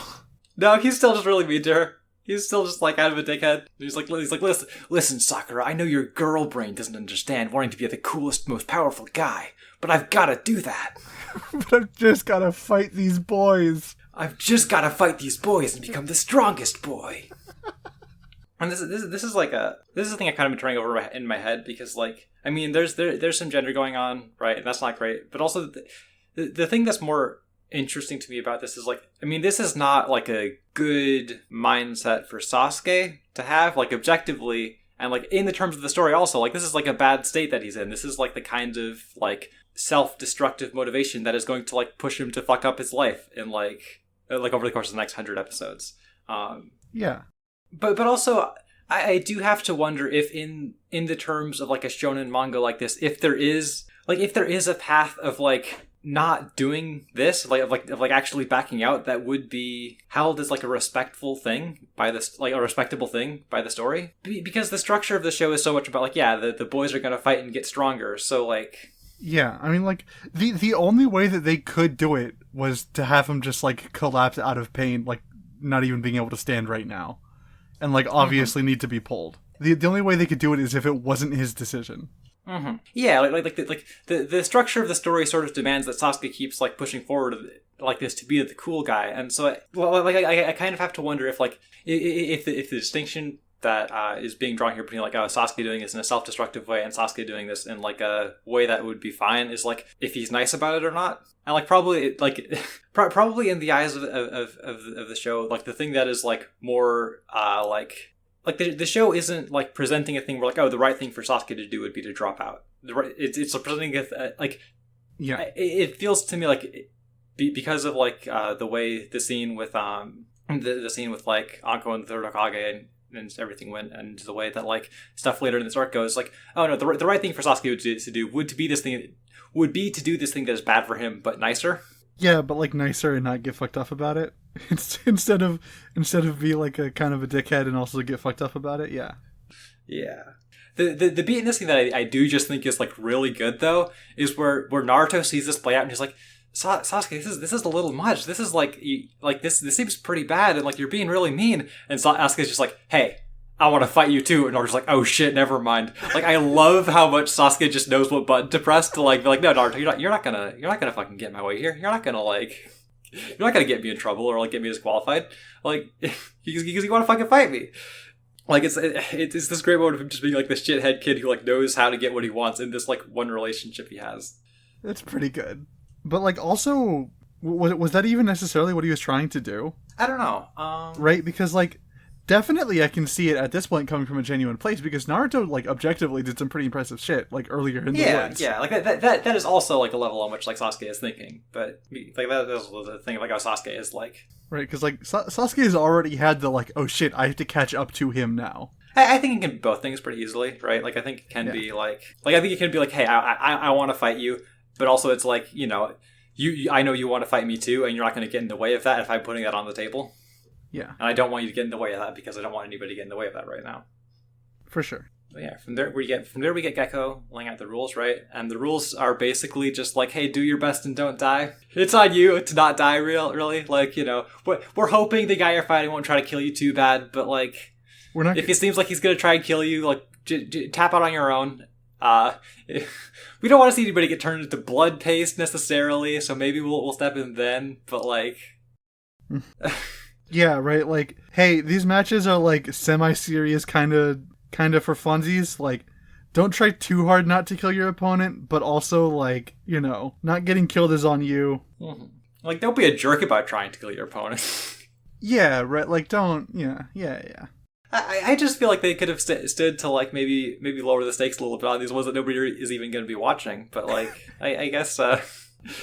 he's still just really mean to her. He's still just like kind of a dickhead. He's like, listen, Sakura, I know your girl brain doesn't understand wanting to be the coolest, most powerful guy, but I've got to do that. But I've just got to fight these boys. I've just got to fight these boys and become the strongest boy. And this is like this is a thing I kind of been turning over in my head, because like, I mean, there's some gender going on, right? And that's not great. But also the thing that's more interesting to me about this is like, I mean, this is not like a good mindset for Sasuke to have, like objectively, and like in the terms of the story also, like this is like a bad state that he's in. This is like the kind of like self-destructive motivation that is going to like push him to fuck up his life in like over the course of the next 100 episodes. Yeah. But also, I do have to wonder if in the terms of like a shonen manga like this, if there is a path of like not doing this, like actually backing out, that would be held as like a respectful thing by this, like a respectable thing by the story, because the structure of the show is so much about like, yeah, the boys are gonna fight and get stronger, so like. Yeah, I mean, like, the only way that they could do it was to have him just, like, collapse out of pain, like, not even being able to stand right now. And, like, obviously need to be pulled. The only way they could do it is if it wasn't his decision. Mm-hmm. Yeah, the structure of the story sort of demands that Sasuke keeps, like, pushing forward like this to be the cool guy. And so, I kind of have to wonder if, like, if the distinction that is being drawn here between like Sasuke doing this in a self-destructive way and Sasuke doing this in like a way that would be fine is like if he's nice about it or not. And like probably like probably in the eyes of the show, like the thing that is like more like the show isn't like presenting a thing where like, oh, the right thing for Sasuke to do would be to drop out. It's presenting like, yeah, it feels to me like because of like the way the scene with the scene with like Anko and the Third Hokage and everything went, and the way that like stuff later in this arc goes, like, oh no, the right thing for Sasuke would be to do this thing that is bad for him but nicer. Yeah, but like nicer and not get fucked up about it. instead of be like a kind of a dickhead and also get fucked up about it. Yeah. The beat in this thing that I do just think is like really good though is where Naruto sees this play out and he's like, Sasuke, this is a little much. This is like this seems pretty bad, and like you're being really mean. And Sasuke's just like, hey, I want to fight you too. And Naruto's like, oh shit, never mind. Like I love how much Sasuke just knows what button to press to like be like, no, Naruto, you're not gonna fucking get in my way here. You're not gonna get me in trouble or like get me disqualified. Like because you want to fucking fight me. Like it's this great moment of him just being like this shithead kid who like knows how to get what he wants in this like one relationship he has. It's pretty good. But, like, also, was that even necessarily what he was trying to do? I don't know. Right? Because, like, definitely I can see it at this point coming from a genuine place, because Naruto, like, objectively did some pretty impressive shit, like, earlier in the woods. Yeah, like, that is also, like, a level on which, like, Sasuke is thinking. But, like, that is the thing, like, how Sasuke is, like... Right, because, like, Sasuke has already had the, like, oh shit, I have to catch up to him now. I think it can be both things pretty easily, right? Like, I think it can be, like... Like, I think it can be, like, hey, I want to fight you. But also it's like, you know, I know you want to fight me too, and you're not going to get in the way of that if I'm putting that on the table. Yeah. And I don't want you to get in the way of that because I don't want anybody to get in the way of that right now. For sure. But yeah, from there we get Gecko laying out the rules, right? And the rules are basically just like, hey, do your best and don't die. It's on you to not die, really. Like, you know, we're hoping the guy you're fighting won't try to kill you too bad, but like, if it seems like he's going to try and kill you, like, tap out on your own. We don't want to see anybody get turned into blood paste necessarily, so maybe we'll step in then, but like... Yeah, right, like, hey, these matches are like semi-serious kind of for funsies, like, don't try too hard not to kill your opponent, but also, like, you know, not getting killed is on you. Mm-hmm. Like, don't be a jerk about trying to kill your opponent. Yeah, right, like, don't, yeah. I just feel like they could have stood to like maybe lower the stakes a little bit on these ones that nobody is even going to be watching. But like I guess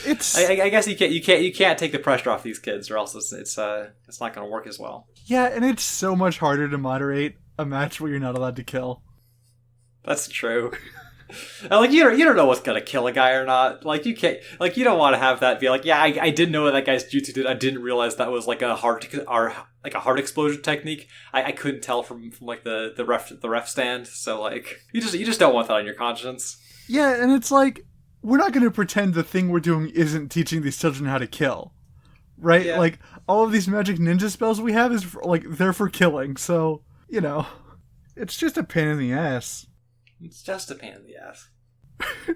it's I guess you can't take the pressure off these kids, or else it's not going to work as well. Yeah, and it's so much harder to moderate a match where you're not allowed to kill. That's true. And, like, you don't know what's gonna kill a guy or not. Like, you can't, like, you don't want to have that be like, yeah, I didn't know what that guy's jutsu did. I didn't realize that was like a heart explosion technique. I couldn't tell from like the ref stand. So like, you just don't want that on your conscience. Yeah, and it's like, we're not gonna pretend the thing we're doing isn't teaching these children how to kill, right? Yeah. Like, all of these magic ninja spells we have is for, like, they're for killing. So, you know, it's just a pain in the ass. It's just a pain in the ass.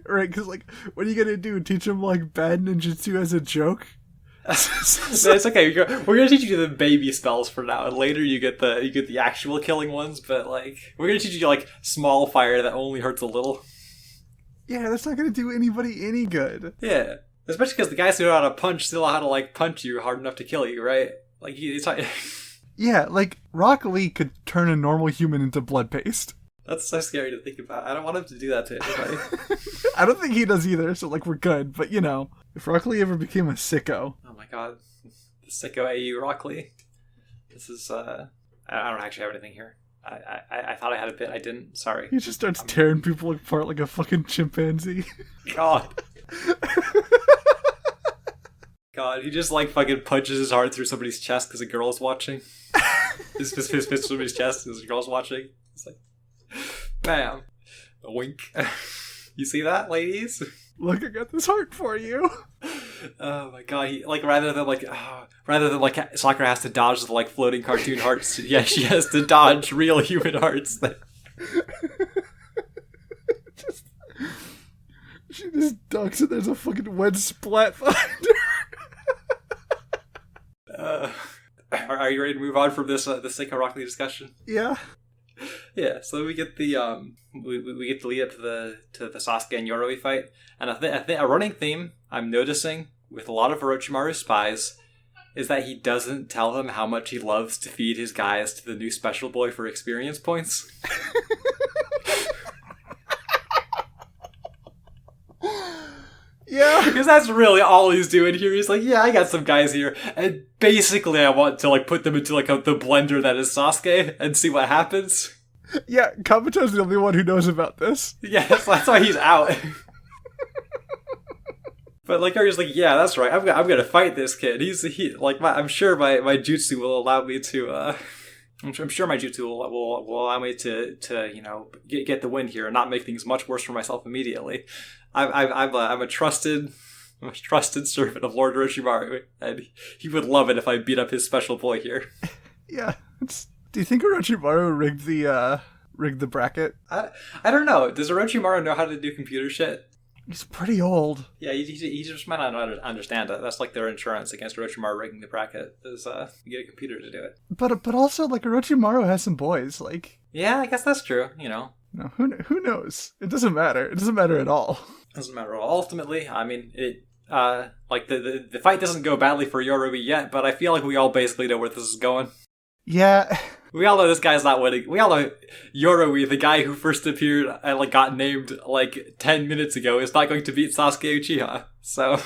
Right, because, like, what are you gonna do? Teach them, like, bad ninjutsu as a joke? It's okay. We're gonna teach you the baby spells for now, and later you get the actual killing ones. But like, we're gonna teach you like small fire that only hurts a little. Yeah, that's not gonna do anybody any good. Yeah, especially because the guys who know how to punch still know how to like punch you hard enough to kill you, right? Like, it's not. Yeah, like, Rock Lee could turn a normal human into blood paste. That's so scary to think about. I don't want him to do that to anybody. I don't think he does either, so, like, we're good. But, you know, if Rock Lee ever became a sicko... Oh my god. The sicko AU Rock Lee. This is, I don't actually have anything here. I thought I had a bit, I didn't. Sorry. He just starts tearing people apart like a fucking chimpanzee. God. God, he just, like, fucking punches his heart through somebody's chest because a girl is watching. His fist through somebody's chest because a girl's watching. It's like... Bam. A wink. You see that, ladies? Look, I got this heart for you. Oh my god, rather than Sakura has to dodge the like floating cartoon hearts, yeah, she has to dodge real human hearts. She just ducks and there's a fucking wet splat behind her. Are you ready to move on from this Seiko Rock Lee discussion? Yeah. Yeah, so we get the we get the lead up to the Sasuke and Yoroi fight, and I think a running theme I'm noticing with a lot of Orochimaru's spies is that he doesn't tell them how much he loves to feed his guys to the new special boy for experience points. Yeah, because that's really all he's doing here. He's like, yeah, I got some guys here, and basically I want to like put them into like the blender that is Sasuke and see what happens. Yeah, Kabuto's the only one who knows about this. Yeah, that's why he's out. But like, Arya's like, yeah, that's right. I'm gonna fight this kid. I'm sure my jutsu will allow me to. I'm sure my jutsu will allow me to you know get the win here and not make things much worse for myself immediately. I'm a trusted servant of Lord Orochimaru, and he would love it if I beat up his special boy here. Yeah. Do you think Orochimaru rigged the bracket? I don't know. Does Orochimaru know how to do computer shit? He's pretty old. Yeah, he just might not understand it. That's like their insurance against Orochimaru rigging the bracket. Is you get a computer to do it. But also, like, Orochimaru has some boys. Like, yeah, I guess that's true. You know. No, who knows? It doesn't matter. It doesn't matter at all. Doesn't matter at all. Ultimately, I mean, it like the fight doesn't go badly for Yoroi yet, but I feel like we all basically know where this is going. Yeah. We all know this guy's not winning. We all know Yoroi, the guy who first appeared and like got named like 10 minutes ago, is not going to beat Sasuke Uchiha. So,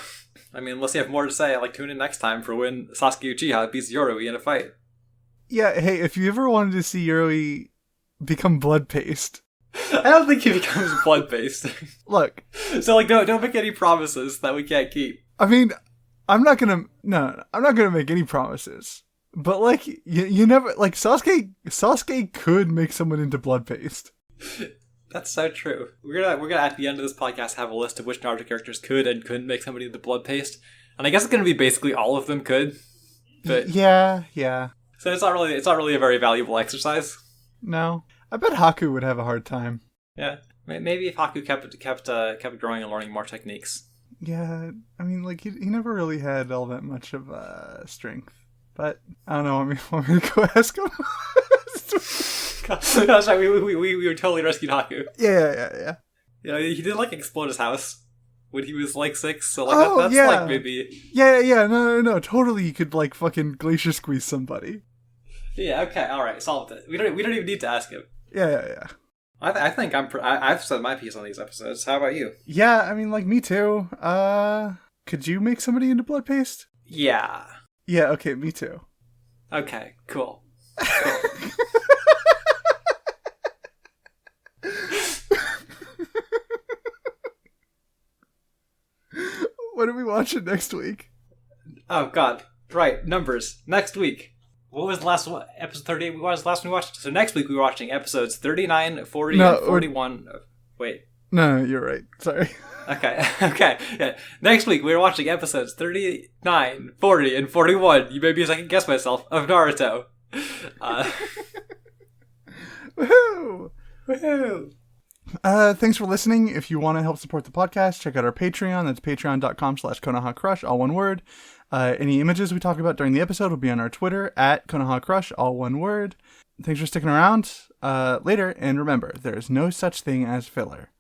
I mean, unless you have more to say, like tune in next time for when Sasuke Uchiha beats Yoroi in a fight. Yeah, hey, if you ever wanted to see Yoroi become blood paste, I don't think he becomes blood based. Look. So like don't make any promises that we can't keep. I mean, I'm not gonna make any promises. But like you never like Sasuke could make someone into blood paste. That's so true. We're gonna at the end of this podcast have a list of which Naruto characters could and couldn't make somebody into blood paste. And I guess it's gonna be basically all of them could. But yeah. So it's not really a very valuable exercise. No. I bet Haku would have a hard time. Yeah, maybe if Haku kept growing and learning more techniques. Yeah, I mean, like he never really had all that much of strength. But I don't know. Want me to go ask him? That's right. We totally rescued Haku. Yeah. Yeah, he did like explode his house when he was like 6. So like that's yeah. like maybe. Yeah. No. Totally, you could like fucking glacier squeeze somebody. Yeah. Okay. All right. Solved it. We don't even need to ask him. Yeah. I think I've said my piece on these episodes. How about you? Yeah, I mean, like, me too. Could you make somebody into blood paste? Yeah. Yeah, okay, me too. Okay, cool. What are we watching next week? Oh, God. Right, numbers. Next week. What was the last one? Episode 38 we watched? The last one we watched? So next week we're watching episodes 39, 40, and 41. Wait. No, you're right. Sorry. Okay. Yeah. Next week we're watching episodes 39, 40, and 41. You made me second guess myself of Naruto. Woohoo! Woohoo! Thanks for listening. If you want to help support the podcast, check out our Patreon. That's patreon.com/Konoha Crush, all one word. Any images we talk about during the episode will be on our Twitter at Konoha Crush, all one word. Thanks for sticking around. Later, and remember, there is no such thing as filler.